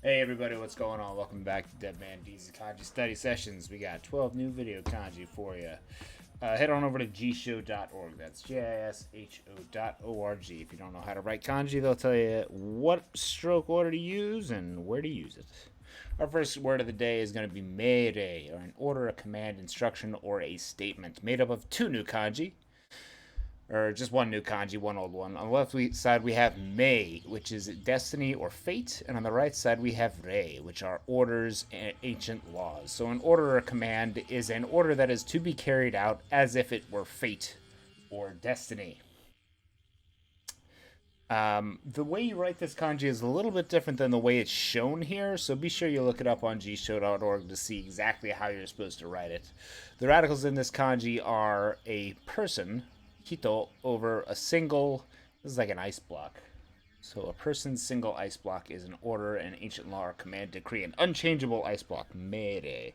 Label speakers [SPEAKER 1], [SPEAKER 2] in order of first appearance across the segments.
[SPEAKER 1] Hey everybody, what's going on? Welcome back to Dead Man D's Kanji Study Sessions. We got 12 new video kanji for you. Head on over to gshow.org. That's JISHO.org. If you don't know how to write kanji, they'll tell you what stroke order to use and where to use it. Our first word of the day is going to be mere, or an order, a command, instruction, or a statement, made up of two new kanji, or just one new kanji, one old one. On the left side, we have Mei, which is destiny or fate, and on the right side, we have Rei, which are orders and ancient laws. So, an order or a command is an order that is to be carried out as if it were fate or destiny. The way you write this kanji is a little bit different than the way it's shown here, so be sure you look it up on gshow.org to see exactly how you're supposed to write it. The radicals in this kanji are a person, hito, over a single, this is like an ice block. So a person's single ice block is an order, an ancient law, or command, decree. An unchangeable ice block, mere,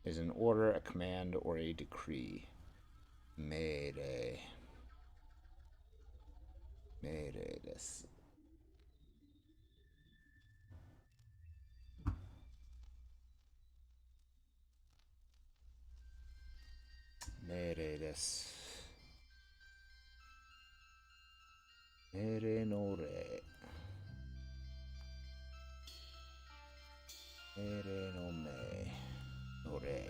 [SPEAKER 1] is an order, a command, or a decree. Mere. Mere desu. Mere desu. Mere no re. Mere no me. No re.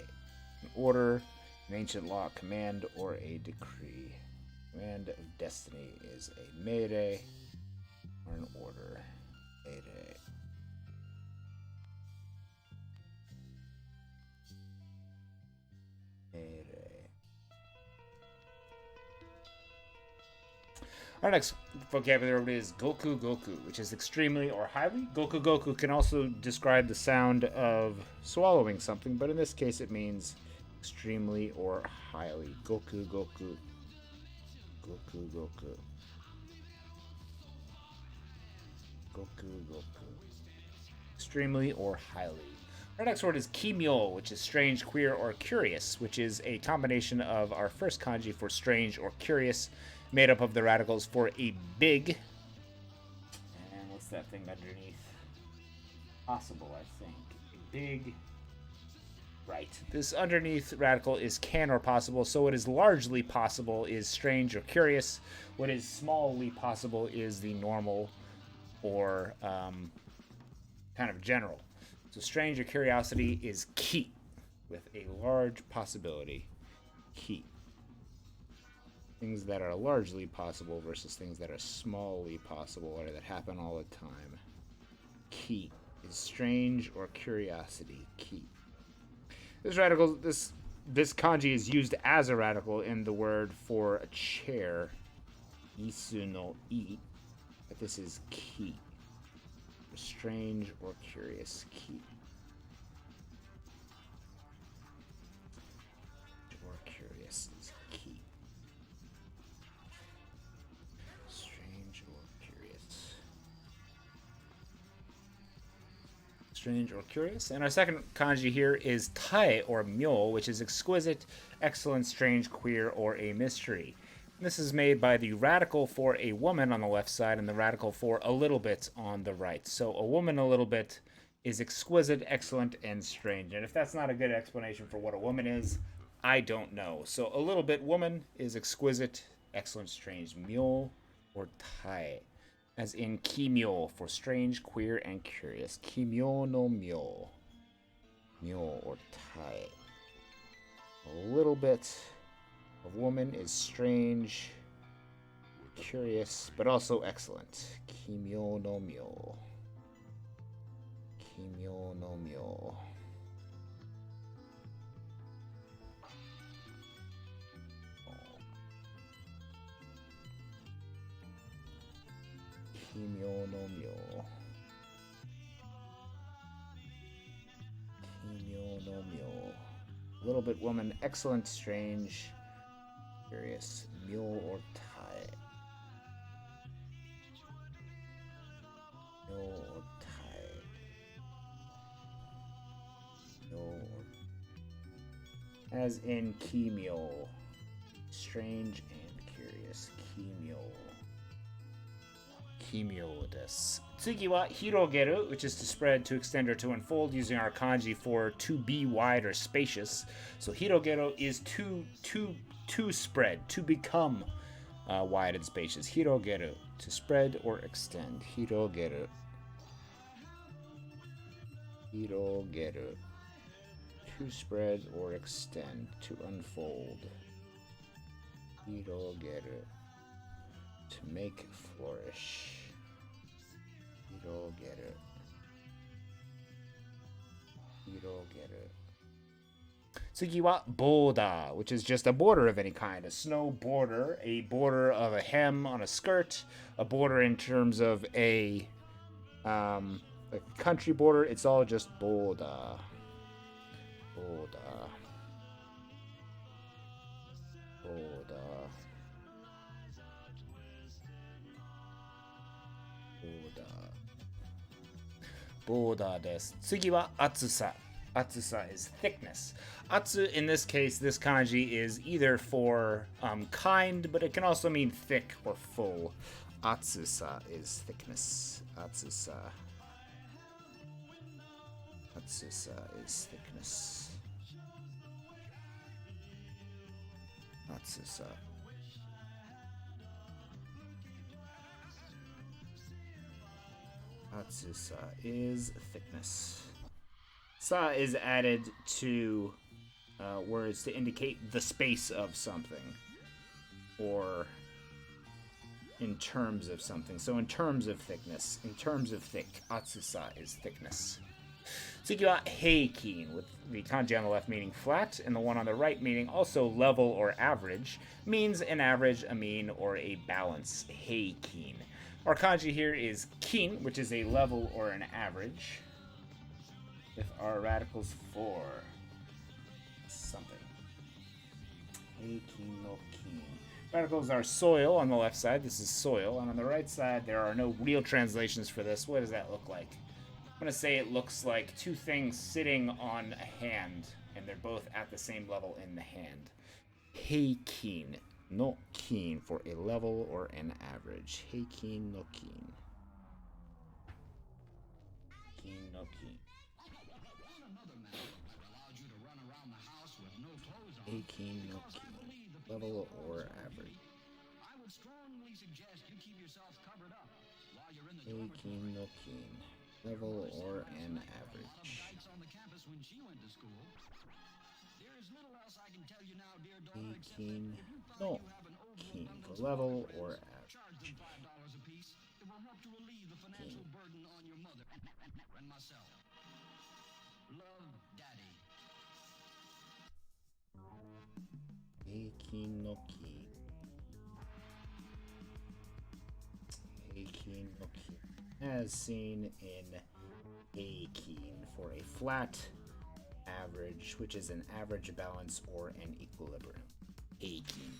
[SPEAKER 1] An order, an ancient law, command, or a decree. Command of destiny is a mere, or an order. Mere. Mere. Our next vocabulary word is Goku Goku, which is extremely or highly. Goku Goku can also describe the sound of swallowing something, but in this case it means extremely or highly. Goku Goku. Goku Goku. Goku Goku. Extremely or highly. Our next word is kimyo, which is strange, queer, or curious, which is a combination of our first kanji for strange or curious, made up of the radicals for a big. And what's that thing underneath? Possible, I think. A big. Right. This underneath radical is can or possible, so what is largely possible is strange or curious. What is smallly possible is the normal or kind of general. So strange or curiosity is ki, with a large possibility. Ki. Things that are largely possible versus things that are smallly possible or that happen all the time. Ki is strange or curiosity. Ki. This radical, this kanji is used as a radical in the word for a chair, isu no I, but this is ki. Strange or curious. Ki. Or curious is ki. Strange or curious. Strange or curious. And our second kanji here is tai or myo, which is exquisite, excellent, strange, queer, or a mystery. This is made by the radical for a woman on the left side and the radical for a little bit on the right. So a woman a little bit is exquisite, excellent, and strange. And if that's not a good explanation for what a woman is, I don't know. So a little bit woman is exquisite, excellent, strange. Myo or tai. As in kimyo for strange, queer, and curious. Kimyo no myo. Myo or tai. A little bit of woman is strange, curious, but also excellent. Kimyo no myo. Kimyo no myo. Kimyo no myo. Kimyo no myo. A little bit woman, excellent, strange, curious. Myo or tai. Myo or tai. Myo or. As in kimyo. Strange and curious. Kimyo. Kimyo desu. Tsugi wa hirogeru, which is to spread, to extend, or to unfold, using our kanji for to be wide or spacious. So hirogeru is to spread, to become wide and spacious. Hirogeru, to spread or extend. Hirogeru. Hirogeru. To spread or extend, to unfold. Hirogeru. To make flourish. Hirogeru. Hirogeru. Tsugi wa border, which is just a border of any kind. A snow border, a border of a hem on a skirt, a border in terms of a country border. It's all just border. Border. Border. Border desu. Tsugi wa atsusa. Atsusa is thickness. Atsu, in this case, this kanji is either for kind, but it can also mean thick or full. Atsusa is thickness. Atsusa. Atsusa is thickness. Atsusa. Atsusa is thickness. Sa is added to words to indicate the space of something, or in terms of something. So in terms of thickness, in terms of thick, atsusa is thickness. Tsugi wa heikin, with the kanji on the left meaning flat, and the one on the right meaning also level or average, means an average, a mean, or a balance. Heikin. Our kanji here is kin, which is a level or an average, with our radicals for something. Heikin no kin. Radicals are soil on the left side. This is soil. And on the right side, there are no real translations for this. What does that look like? I'm going to say it looks like two things sitting on a hand, and they're both at the same level in the hand. Heikin no kin, for a level or an average. Heikin no kin. Kin no kin. Heikin no kin. Level or average. Heikin no kin. Level or an average. Heikin no kin, for level or average. Heikin no kin. Heikin no kin. As seen in heikin, for a flat average, which is an average balance or an equilibrium. Heikin.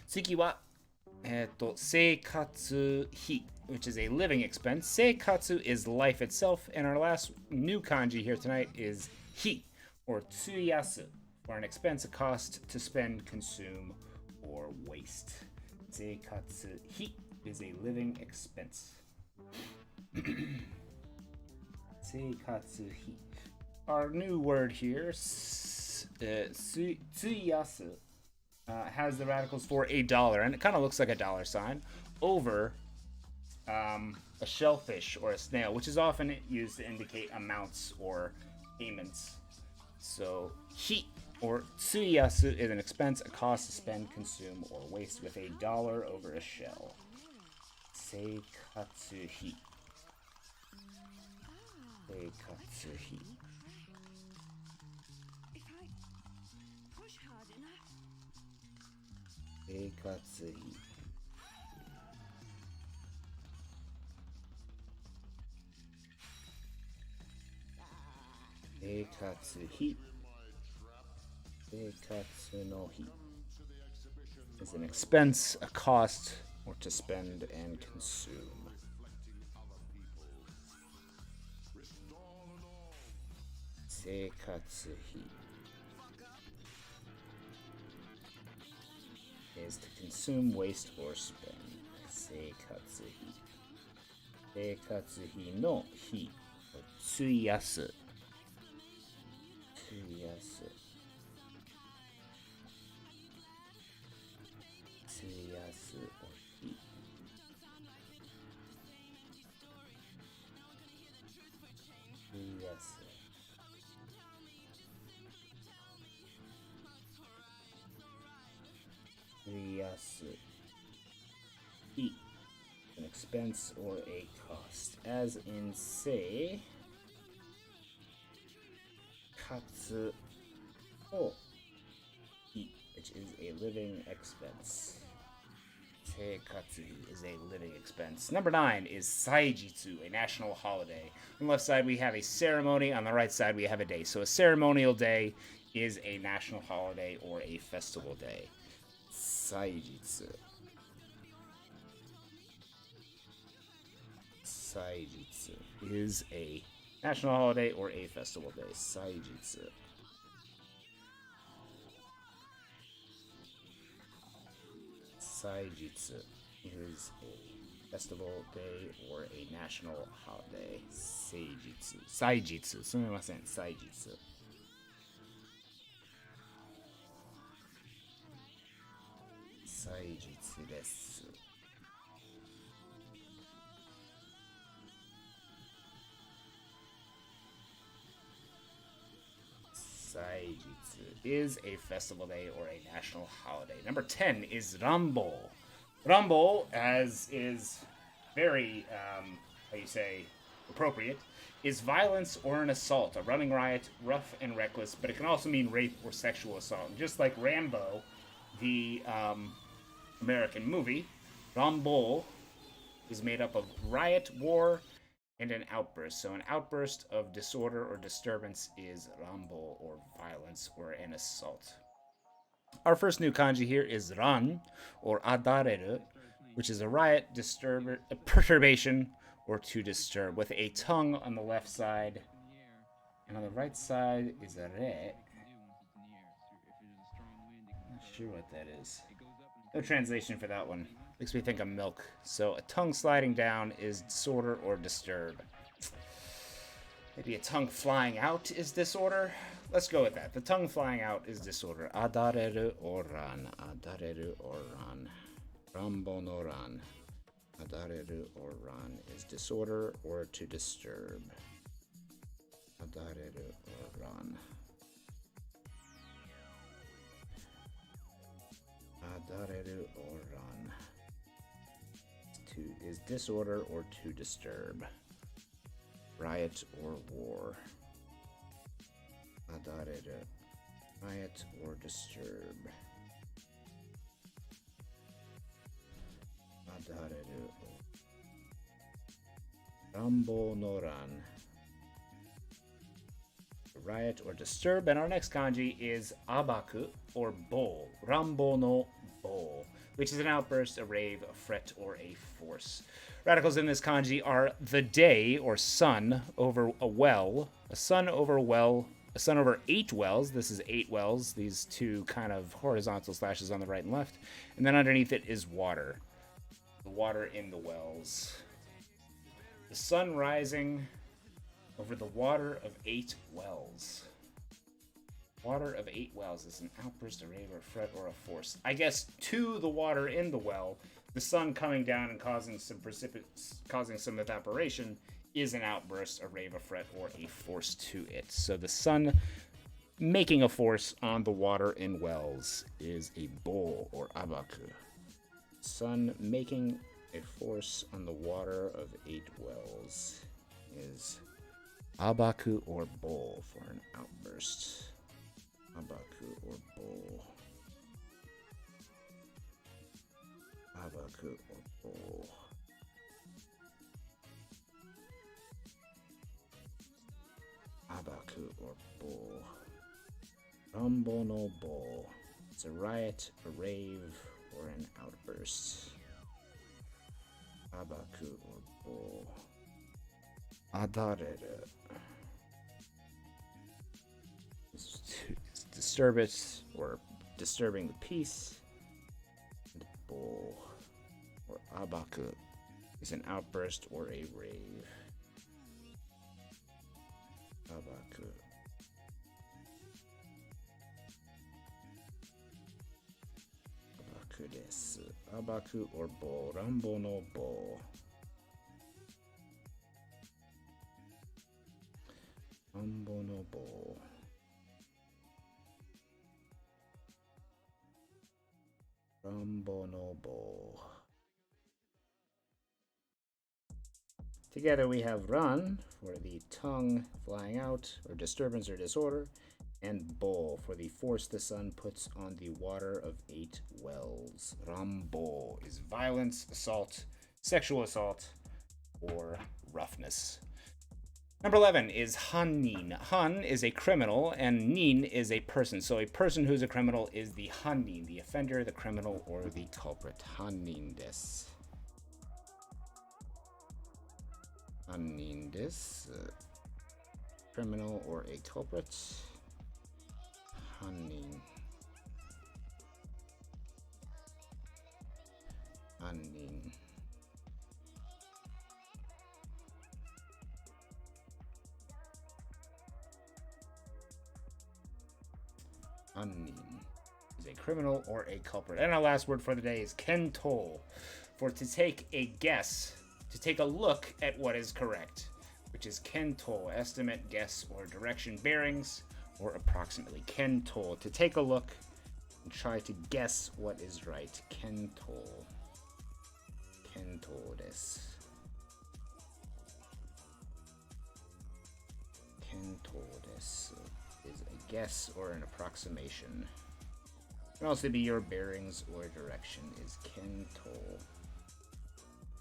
[SPEAKER 1] Tsugi wa seikatsu hi, which is a living expense. Seikatsu is life itself, and our last new kanji here tonight is hi, or tsuyasu, for an expense, a cost to spend, consume, or waste. Seikatsu hi is a living expense. Seikatsu hi. Our new word here, tsuyasu, has the radicals for $1, and it kind of looks like a dollar sign, over a shellfish or a snail, which is often used to indicate amounts or payments. So, hi, or tsuyasu, is an expense, a cost to spend, consume, or waste, with $1 over a shell. Seikatsu hi. Seikatsu hi. Seikatsu hi. Seikatsu hi. Seikatsu no hi is an expense, a cost, or to spend and consume. Seikatsu hi is to consume, waste, or spend. Seikatsu hi. 生活費の費を費やす。費やす。費やすを費。費やす。費やす。費。An expense or a cost. As in, say, 活を費, which is a living expense. 生活費 is a living expense. Number 9 is Saijitsu, a national holiday. On the left side, we have a ceremony. On the right side, we have a day. So a ceremonial day is a national holiday or a festival day. Saijitsu. Saijitsu is a national holiday or a festival day. Saijitsu. Saijitsu is a festival day or a national holiday. Seijitsu. Saijitsu. すみません。Saijitsu. Saijitsu です。Saijitsu is a festival day or a national holiday. Number 10 is Rambo. Rambo, as is very, appropriate, is violence or an assault, a running riot, rough and reckless, but it can also mean rape or sexual assault. And just like Rambo, the American movie, Rambo is made up of riot, war, and an outburst. So an outburst of disorder or disturbance is rambo, or violence, or an assault. Our first new kanji here is ran, or adareru, which is a riot, a perturbation, or to disturb, with a tongue on the left side. And on the right side is a re. Not sure what that is. No translation for that one. Makes me think of milk. So a tongue sliding down is disorder or disturb. Maybe a tongue flying out is disorder. Let's go with that. The tongue flying out is disorder. Adareru oran. Adareru oran. Rambo no ran. Adareru oran is disorder or to disturb. Adareru oran. Adareru oran is disorder or to disturb. Riot or war. Adareru. Riot or disturb. Adareru. Rambo no ran. Riot or disturb. And our next kanji is abaku, or bowl. Rambo no bowl, which is an outburst, a rave, a fret, or a force. Radicals in this kanji are the day, or sun, over a well, a sun over a well, a sun over 8 wells. This is 8 wells, these two kind of horizontal slashes on the right and left. And then underneath it is water. The water in the wells. The sun rising over the water of 8 wells. Water of 8 wells is an outburst, a rave, or a fret, or a force. I guess to the water in the well, the sun coming down and causing some evaporation is an outburst, a rave, a fret, or a force to it. So the sun making a force on the water in wells is a bowl, or abaku. Sun making a force on the water of 8 wells is abaku, or bowl, for an outburst. Abaku or bowl. Abaku or bowl. Abaku or bowl. Rambo no bowl. It's a riot, a rave, or an outburst. Abaku or bowl. Adareru. Disturbance, or disturbing the peace. And bowl, or abaku, is an outburst or a rave. Abaku. Abaku desu. Abaku or bo. Rambo no bo. Rambo no bo. Rambo no bo. Together we have run for the tongue flying out, or disturbance or disorder, and bo for the force the sun puts on the water of 8 wells. Rambo is violence, assault, sexual assault, or roughness. Number 11 is hannin. Han is a criminal, and nin is a person. So a person who's a criminal is the hannin, the offender, the criminal, or the culprit. Hannin desu. Hannin desu. Criminal or a culprit. Hannin. Hannin. Hannin is a criminal or a culprit. And our last word for the day is kento, for to take a guess, to take a look at what is correct, which is kento, estimate, guess, or direction, bearings, or approximately. Kento, to take a look and try to guess what is right. Kento. Kento desu. Kento desu is a guess or an approximation. It can also be your bearings or direction is kento.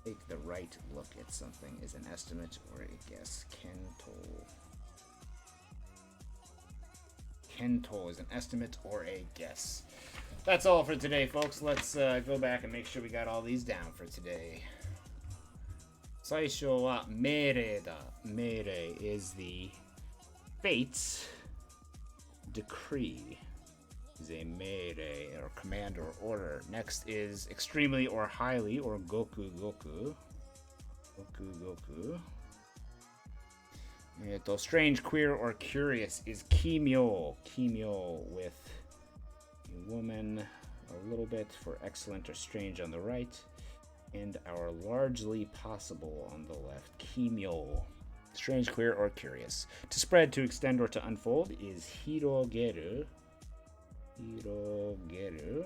[SPEAKER 1] Take the right look at something is an estimate or a guess. Kento. Kento is an estimate or a guess. That's all for today, folks. Let's go back and make sure we got all these down for today. 最初は命令だ。命令 is the fates. Decree is a meirei or command or order. Next is extremely or highly or goku goku. Goku goku. Strange, queer, or curious is kimyo. Kimyo with a woman a little bit for excellent or strange on the right. And our largely possible on the left. Kimyo. Strange, queer, or curious. To spread, to extend, or to unfold is hirogeru. Hirogeru.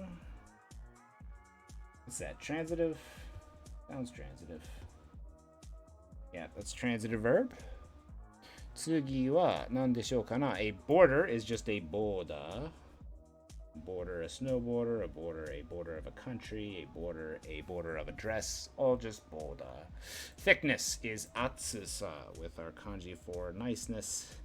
[SPEAKER 1] What's that? Transitive? Sounds transitive. Yeah, that's transitive verb. Tsugi wa nan deshou kana? A border is just a border. Border a snowboarder, a border of a country, a border of a dress, all just border. Thickness is atsusa with our kanji for niceness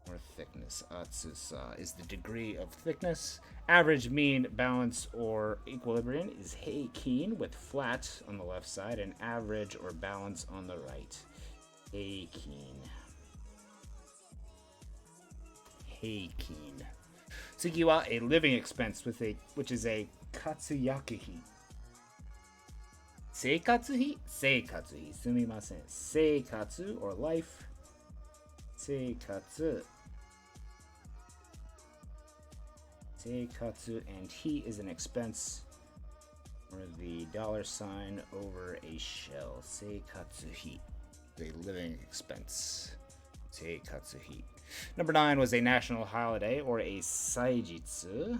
[SPEAKER 1] or thickness. Atsusa is the degree of thickness. Average, mean, balance, or equilibrium is heikin with flat on the left side and average or balance on the right. Heikin. Heikin. Tsugi wa a living expense which is a katsuyakuhi. Seikatsuhi? Seikatsuhi. Sumimasen. Seikatsu or life. Seikatsu. Seikatsu and hi is an expense or the $sign over a shell. Seikatsuhi. A living expense. Seikatsuhi. Number 9 was a national holiday or a saijitsu.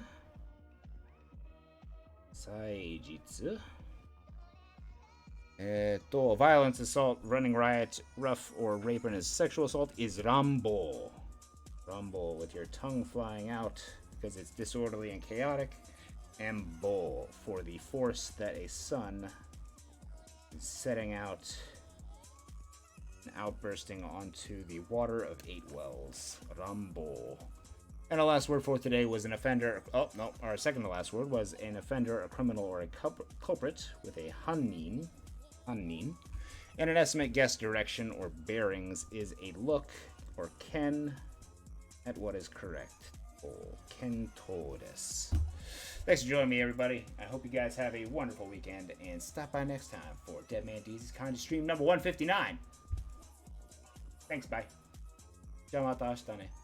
[SPEAKER 1] Saijitsu. Violence, assault, running riot, rough or rape and sexual assault is rambo. Rambo with your tongue flying out because it's disorderly and chaotic. And bo for the force that a sun is setting out and outbursting onto the water of 8 wells. Rambo. And our last word for today was an offender. Oh, no. Our second to last word was an offender, a criminal, or a culprit with a hannin. Hannin. And an estimate, guess, direction, or bearings is a look or ken at what is correct. Kento desu. Thanks for joining me, everybody. I hope you guys have a wonderful weekend, and stop by next time for Deadman D's Kanji stream number 159. Thanks, bye. じゃあまた明日ね。